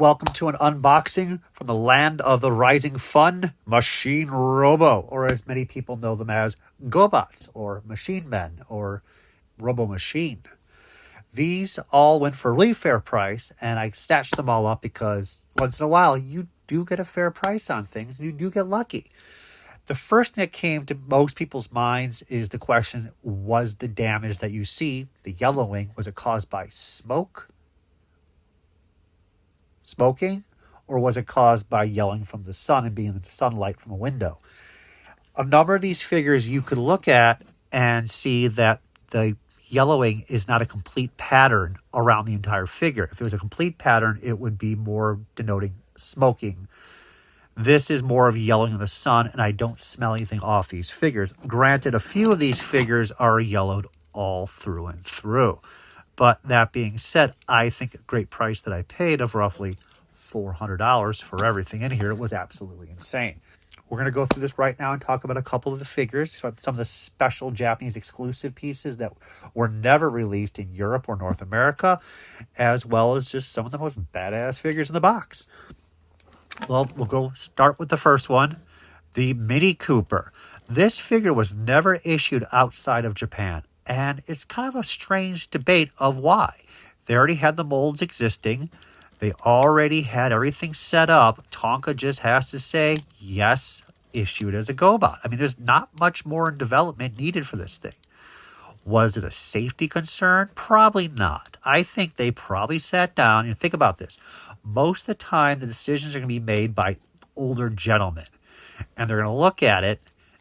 Welcome to an unboxing from the land of the rising fun, Machine Robo, or as many people know them as Gobots, or Machine Men, or Robo Machine. These all went for a really fair price, and I stashed them all up because once in a while you do get a fair price on things, and you do get lucky. The first thing that came to most people's minds is the question, was the damage that you see, the yellowing, was it caused by smoking, or was it caused by yelling from the sun and being in the sunlight from a window? A number of these figures you could look at and see that the yellowing is not a complete pattern around the entire figure. If it was a complete pattern, it would be more denoting smoking. This is more of yellowing in the sun, and I don't smell anything off these figures. Granted, a few of these figures are yellowed all through and through. But that being said, I think a great price that I paid of roughly $400 for everything in here was absolutely insane. We're going to go through this right now and talk about a couple of the figures, some of the special Japanese exclusive pieces that were never released in Europe or North America, as well as just some of the most badass figures in the box. Well, we'll go start with the first one, the Mini Cooper. This figure was never issued outside of Japan. And it's kind of a strange debate of why. They already had the molds existing. They already had everything set up. Tonka just has to say, yes, issued as a Gobot. I mean, there's not much more in development needed for this thing. Was it a safety concern? Probably not. I think they probably sat down and think about this. Most of the time, the decisions are going to be made by older gentlemen. And they're going to look at it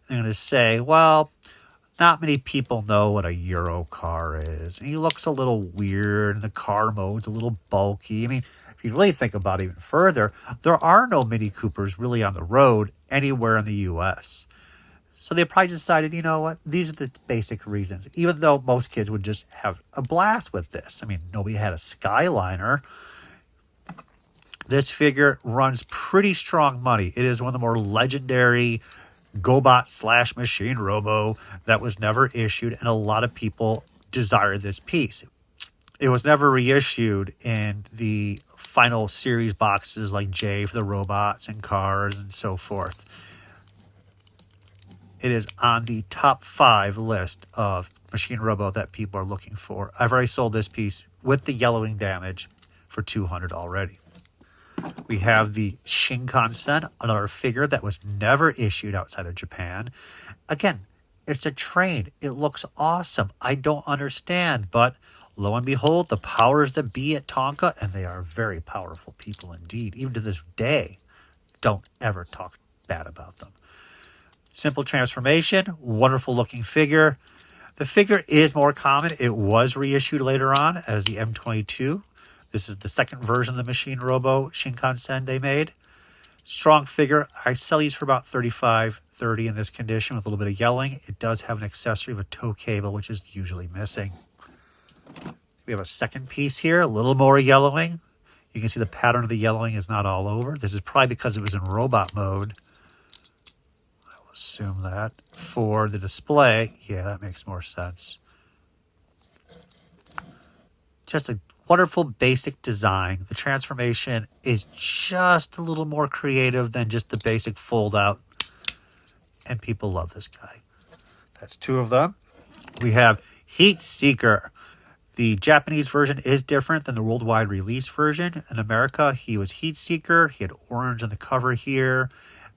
and they're going to say, well, not many people know what a Euro car is. And he looks a little weird, and the car mode's a little bulky. I mean, if you really think about it even further, there are no Mini Coopers really on the road anywhere in the U.S. So they probably decided, you know what, these are the basic reasons. Even though most kids would just have a blast with this. I mean, nobody had a Skyliner. This figure runs pretty strong money. It is one of the more legendary Gobot / Machine Robo that was never issued, and a lot of people desire this piece. It was never reissued in the final series boxes like J for the robots and cars and so forth. It is on the top 5 list of Machine Robo that people are looking for. I've already sold this piece with the yellowing damage for $200 already. We have the Shinkansen, another figure that was never issued outside of Japan. Again, it's a train. It looks awesome. I don't understand, but lo and behold, the powers that be at Tonka, and they are very powerful people indeed, even to this day, don't ever talk bad about them. Simple transformation, wonderful looking figure. The figure is more common. It was reissued later on as the M22. This is the second version of the Machine Robo Shinkansen they made. Strong figure. I sell these for about $35.30 in this condition with a little bit of yelling. It does have an accessory of a tow cable, which is usually missing. We have a second piece here, a little more yellowing. You can see the pattern of the yellowing is not all over. This is probably because it was in robot mode. I will assume that. For the display, yeah, that makes more sense. Just a wonderful basic design. The transformation is just a little more creative than just the basic fold out. And people love this guy. That's 2 of them. We have Heat Seeker. The Japanese version is different than the worldwide release version. In America, he was Heat Seeker. He had orange on the cover here.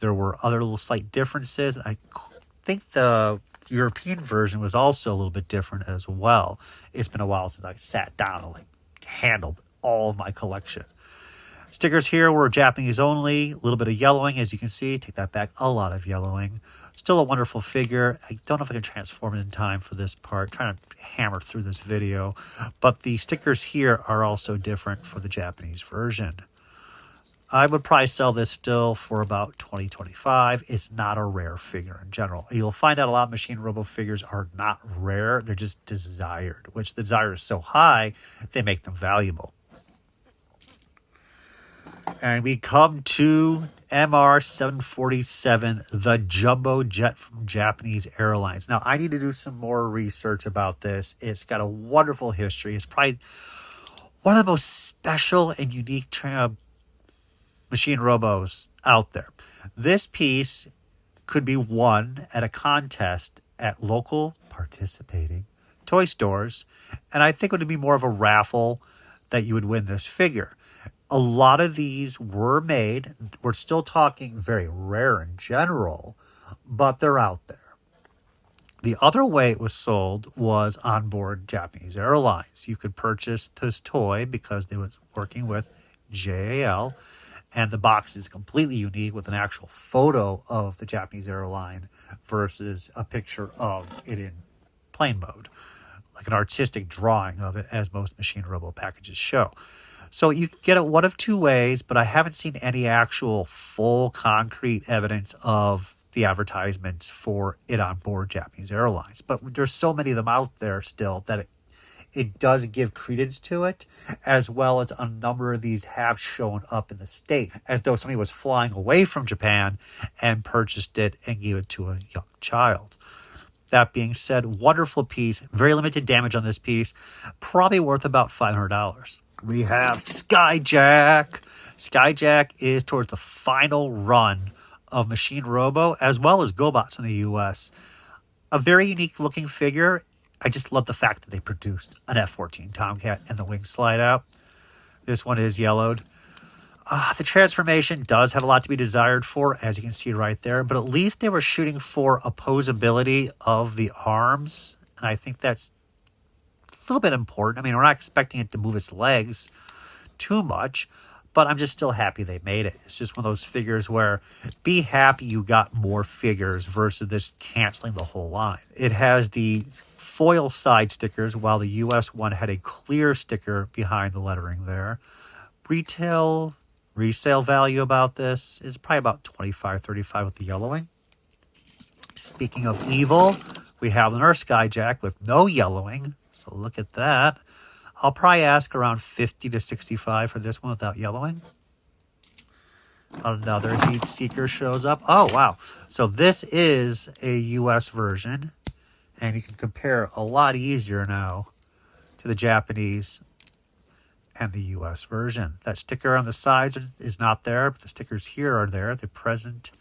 There were other little slight differences. I think the European version was also a little bit different as well. It's been a while since I sat down and handled all of my collection. Stickers here were Japanese only, a little bit of yellowing, as you can see. Take that back, a lot of yellowing. Still a wonderful figure. I don't know if I can transform it in time for this part. Trying to hammer through this video. But the stickers here are also different for the Japanese version. I would probably sell this still for about $20-25. It's not a rare figure in general. You'll find out a lot of Machine Robo figures are not rare. They're just desired, which the desire is so high, they make them valuable. And we come to MR-747, the jumbo jet from Japanese Airlines. Now, I need to do some more research about this. It's got a wonderful history. It's probably one of the most special and unique Machine Robos out there. This piece could be won at a contest at local participating toy stores, and I think it would be more of a raffle that you would win this figure. A lot of these were made. We're still talking very rare in general, but they're out there. The other way it was sold was on board Japanese airlines. You could purchase this toy because they was working with JAL, and the box is completely unique with an actual photo of the Japanese airline versus a picture of it in plane mode, like an artistic drawing of it, as most Machine Robo packages show. So you can get it one of two ways, but I haven't seen any actual full concrete evidence of the advertisements for it on board Japanese airlines. But there's so many of them out there still that it does give credence to it, as well as a number of these have shown up in the States, as though somebody was flying away from Japan and purchased it and gave it to a young child. That being said, wonderful piece, very limited damage on this piece, probably worth about $500. We have Skyjack. Skyjack is towards the final run of Machine Robo, as well as Gobots in the US. A very unique looking figure. I just love the fact that they produced an F-14 Tomcat and the wings slide out. This one is yellowed. The transformation does have a lot to be desired for, as you can see right there, but at least they were shooting for opposability of the arms, and I think that's a little bit important. I mean, we're not expecting it to move its legs too much, but I'm just still happy they made it. It's just one of those figures where be happy you got more figures versus this canceling the whole line. It has the foil side stickers, while the US one had a clear sticker behind the lettering there. Resale value about this is probably about $25, $35 with the yellowing. Speaking of evil, we have another Skyjack with no yellowing. So look at that. I'll probably ask around $50 to $65 for this one without yellowing. Another Heat Seeker shows up. Oh, wow. So this is a US version, and you can compare a lot easier now to the Japanese and the US version. That sticker on the sides is not there, but the stickers here are there. They're present.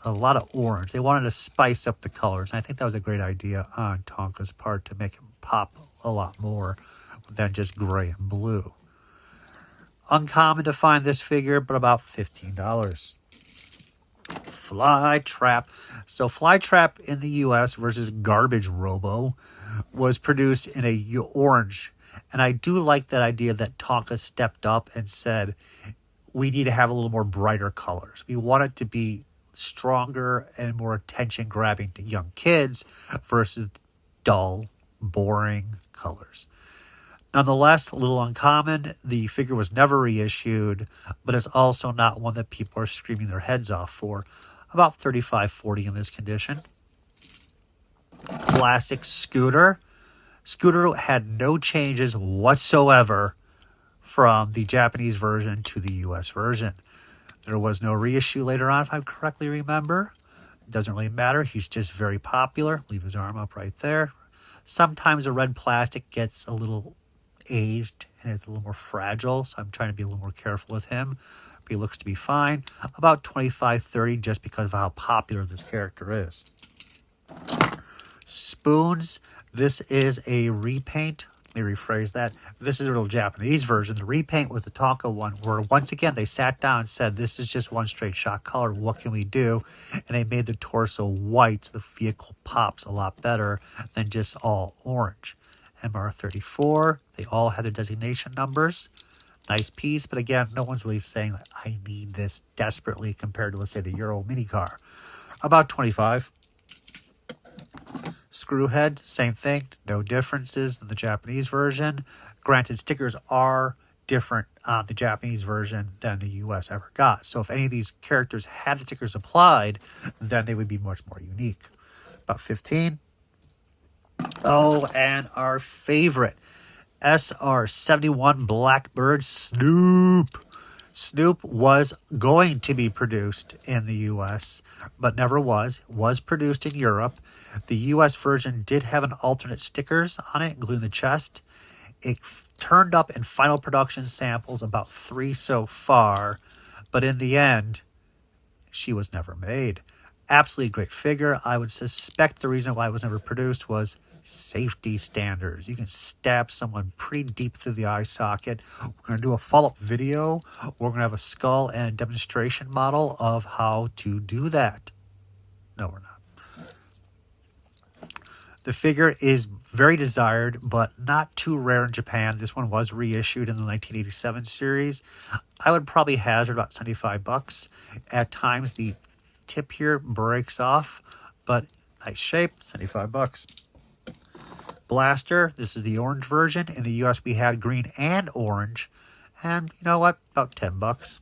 A lot of orange. They wanted to spice up the colors, and I think that was a great idea on Tonka's part to make it pop a lot more than just gray and blue. Uncommon to find this figure, but about $15. Flytrap. So Flytrap in the US versus Garbage Robo was produced in a orange. And I do like that idea that Tonka stepped up and said, we need to have a little more brighter colors. We want it to be stronger and more attention-grabbing to young kids versus dull, boring colors. Nonetheless, a little uncommon. The figure was never reissued, but it's also not one that people are screaming their heads off for. About $35-$40 in this condition. Classic Scooter. Scooter had no changes whatsoever from the Japanese version to the US version. There was no reissue later on, if I correctly remember. It doesn't really matter. He's just very popular. Leave his arm up right there. Sometimes the red plastic gets a little aged and it's a little more fragile, so I'm trying to be a little more careful with him. But he looks to be fine. About $25-$30 just because of how popular this character is. Spoons. This is a repaint. Let me rephrase that. This is a real Japanese version. The repaint was the Tonka one, where once again they sat down and said, this is just one straight shot color. What can we do? And they made the torso white so the vehicle pops a lot better than just all orange. MR34. They all had their designation numbers. Nice piece, but again, no one's really saying that I need this desperately compared to, let's say, the Euro mini car. About $25. Screwhead, same thing, no differences in the Japanese version. Granted, stickers are different on the Japanese version than the US ever got. So if any of these characters had the stickers applied, then they would be much more unique. About 15. Oh, and our favorite, SR-71 Blackbird Snoop. Snoop was going to be produced in the US, but never was. Was produced in Europe. The US version did have an alternate stickers on it, including the chest. It turned up in final production samples, about 3 so far, But in the end, she was never made. Absolutely great figure. I would suspect the reason why it was never produced was safety standards. You can stab someone pretty deep through the eye socket. We're going to do a follow-up video. We're going to have a skull and demonstration model of how to do that. No, we're not. The figure is very desired, but not too rare in Japan. This one was reissued in the 1987 series. I would probably hazard about $75. At times, the tip here breaks off, but nice shape, $75. Blaster, this is the orange version. In the US, we had green and orange. And you know what? About $10.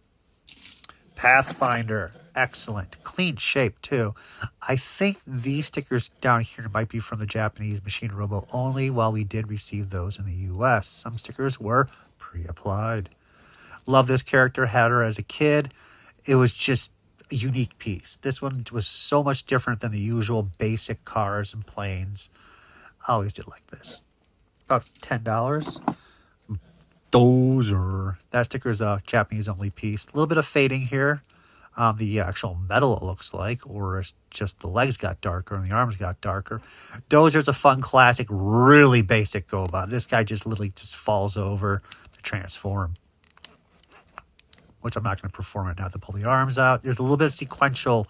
Pathfinder, excellent. Clean shape, too. I think these stickers down here might be from the Japanese Machine Robo only, while we did receive those in the US. Some stickers were pre-applied. Love this character, had her as a kid. It was just a unique piece. This one was so much different than the usual basic cars and planes. I always did like this. About $10. Dozer. That sticker is a Japanese only piece. A little bit of fading here. The actual metal, it looks like, or it's just the legs got darker and the arms got darker. Dozer's a fun classic, really basic Gobot. This guy just literally just falls over to transform, which I'm not going to perform it now to pull the arms out. There's a little bit of sequential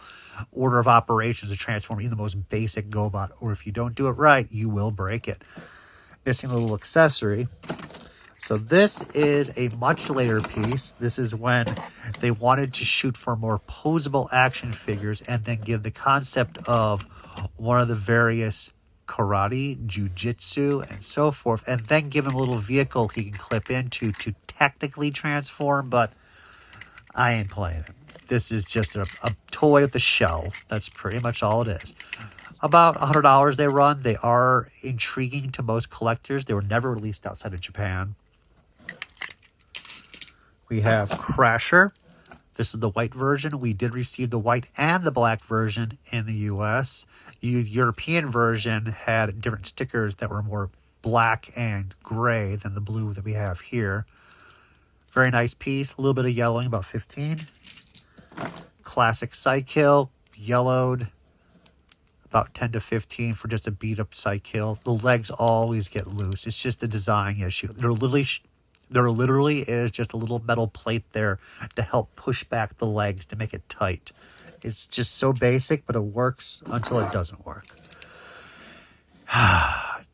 order of operations to transform even the most basic Gobot, or if you don't do it right, you will break it. Missing a little accessory. So this is a much later piece. This is when they wanted to shoot for more posable action figures and then give the concept of one of the various karate, jujitsu, and so forth, and then give him a little vehicle he can clip into to technically transform, but I ain't playing it. This is just a toy with a shell. That's pretty much all it is. About $100 they run. They are intriguing to most collectors. They were never released outside of Japan. We have Crasher. This is the white version. We did receive the white and the black version in the US. The European version had different stickers that were more black and gray than the blue that we have here. Very nice piece. A little bit of yellowing, about 15. Classic Psykill, yellowed, about 10 to 15 for just a beat-up Psykill. The legs always get loose. It's just a design issue. There literally is just a little metal plate there to help push back the legs to make it tight. It's just so basic, but it works until it doesn't work.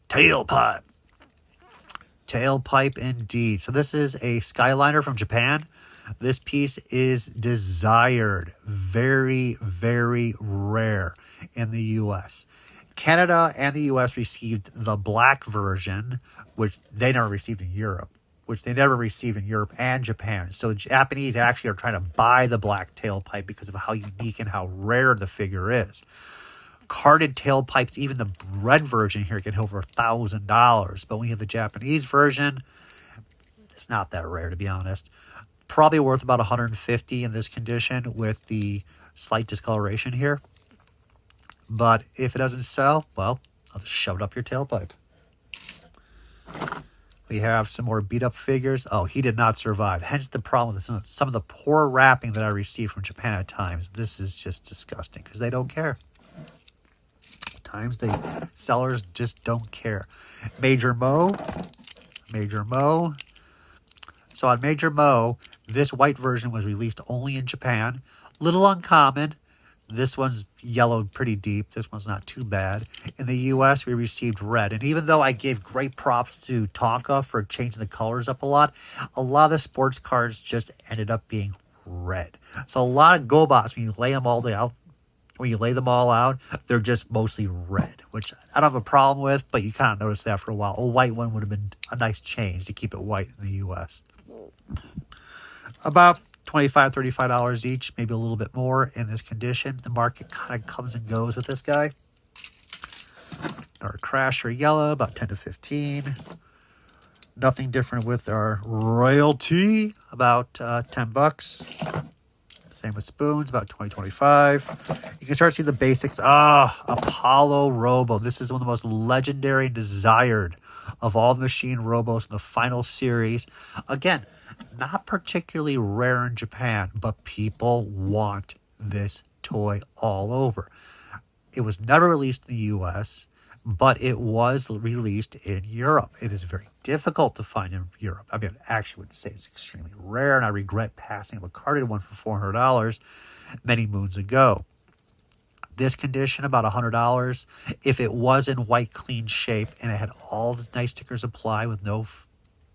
Tailpipe. Tailpipe indeed. So this is a Skyliner from Japan. This piece is desired. Very, very rare in the U.S. Canada and the U.S. received the black version, which they never received in Europe. And Japan. So the Japanese actually are trying to buy the black tailpipe because of how unique and how rare the figure is. Carded tailpipes, even the red version here, get over $1,000. But when you have the Japanese version, it's not that rare, to be honest. Probably worth about $150 in this condition with the slight discoloration here. But if it doesn't sell, well, I'll just shove it up your tailpipe. We have some more beat-up figures. Oh, he did not survive. Hence the problem with some of the poor wrapping that I receive from Japan at times. This is just disgusting because they don't care. At times the sellers just don't care. Major Mo. So on Major Mo, this white version was released only in Japan. Little uncommon. This one's yellowed pretty deep. This one's not too bad. In the U.S., we received red. And even though I gave great props to Tonka for changing the colors up a lot of the sports cards just ended up being red. So a lot of Gobots, when you lay them all out, they're just mostly red, which I don't have a problem with, but you kind of notice that after a while. A white one would have been a nice change to keep it white in the U.S. About $25, $35 each, maybe a little bit more in this condition. The market kind of comes and goes with this guy. Our Crasher yellow, about 10 to 15. Nothing different with our royalty, about $10. Same with spoons, about $20, $25. You can start seeing the basics. Apollo Robo. This is one of the most legendary and desired of all the Machine Robos in the final series. Again, not particularly rare in Japan, but people want this toy all over. It was never released in the US, but it was released in Europe. It is very difficult to find in Europe. I mean, I actually would say it's extremely rare, and I regret passing up a carded one for $400 many moons ago. This condition, about $100. If it was in white, clean shape, and it had all the nice stickers applied with no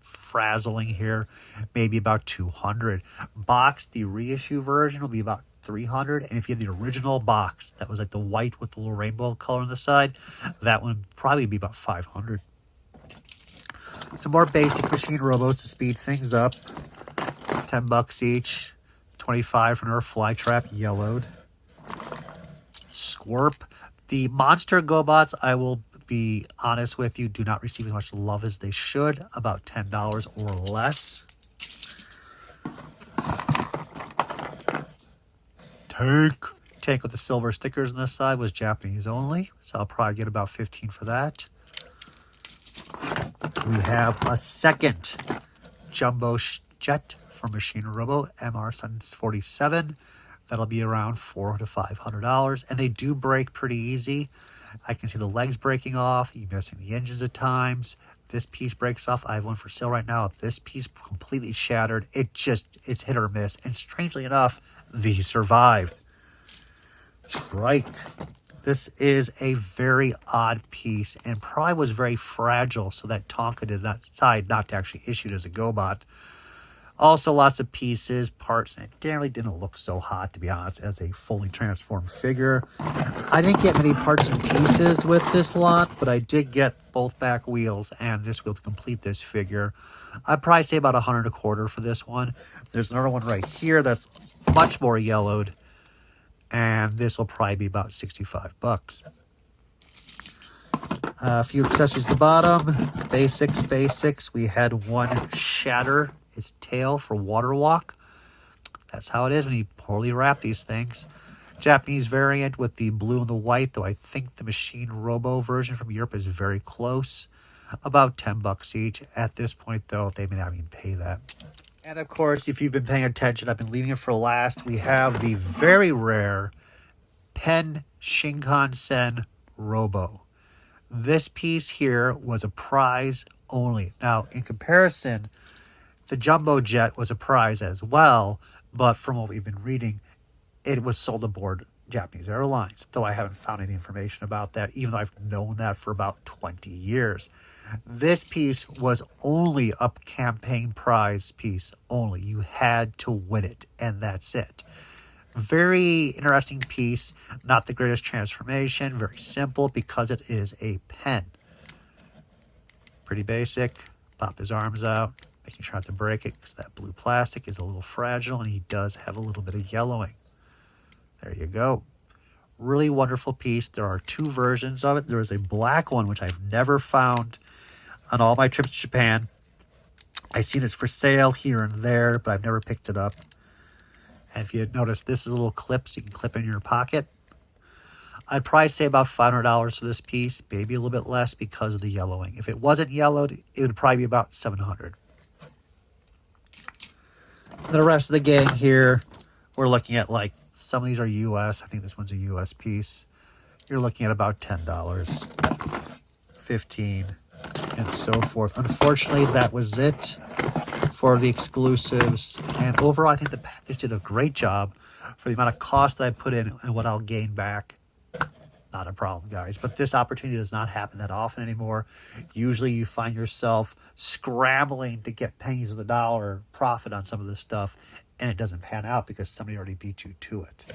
frazzling here, maybe about $200. Boxed, the reissue version will be about $300, and if you had the original box that was like the white with the little rainbow color on the side, that one would probably be about $500. Some more basic Machine Robos to speed things up. $10 each. $25 for Nerf Flytrap, yellowed. Squirp. The Monster Gobots, I will be honest with you, do not receive as much love as they should. About $10 or less. Tank with the silver stickers on this side was Japanese only, so I'll probably get about $15 for that. We have a second Jumbo Jet from Machine Robo, MR-47. That'll be around $400 to $500, and they do break pretty easy. I can see the legs breaking off. You're missing the engines at times. This piece breaks off. I have one for sale right now. This piece completely shattered. It's hit or miss, and strangely enough, these survived. Trike. This is a very odd piece and probably was very fragile, so that Tonka did not decide not to actually issue it as a Gobot. Also, lots of pieces, parts, and it generally didn't look so hot, to be honest, as a fully transformed figure. I didn't get many parts and pieces with this lot, but I did get both back wheels and this wheel to complete this figure. I'd probably say about $100 a quarter for this one. There's another one right here that's much more yellowed, and this will probably be about $65. A few accessories at the bottom. Basics. We had one shatter its tail for water walk. That's how it is when you poorly wrap these things. Japanese variant with the blue and the white, though I think the Machine Robo version from Europe is very close. About $10 each. At this point, though, they may not even pay that. And of course, if you've been paying attention, I've been leaving it for last. We have the very rare Pen Shinkansen Robo. This piece here was a prize only. Now, in comparison, the Jumbo Jet was a prize as well, but from what we've been reading, it was sold aboard Japanese Airlines, though I haven't found any information about that, even though I've known that for about 20 years. This piece was only a campaign prize piece only. You had to win it, and that's it. Very interesting piece, not the greatest transformation, very simple because it is a pen. Pretty basic. Pop his arms out, making sure not to break it because that blue plastic is a little fragile and he does have a little bit of yellowing. There you go. Really wonderful piece. There are two versions of it. There is a black one, which I've never found on all my trips to Japan. I've seen it's for sale here and there, but I've never picked it up. And if you notice, this is a little clip so you can clip in your pocket. I'd probably say about $500 for this piece, maybe a little bit less because of the yellowing. If it wasn't yellowed, it would probably be about $700. The rest of the gang here, we're looking at like, some of these are US. I think this one's a US piece. You're looking at about $10, $15, and so forth. Unfortunately, that was it for the exclusives. And overall, I think the package did a great job for the amount of cost that I put in and what I'll gain back. Not a problem, guys. But this opportunity does not happen that often anymore. Usually you find yourself scrambling to get pennies of the dollar profit on some of this stuff, and it doesn't pan out because somebody already beat you to it.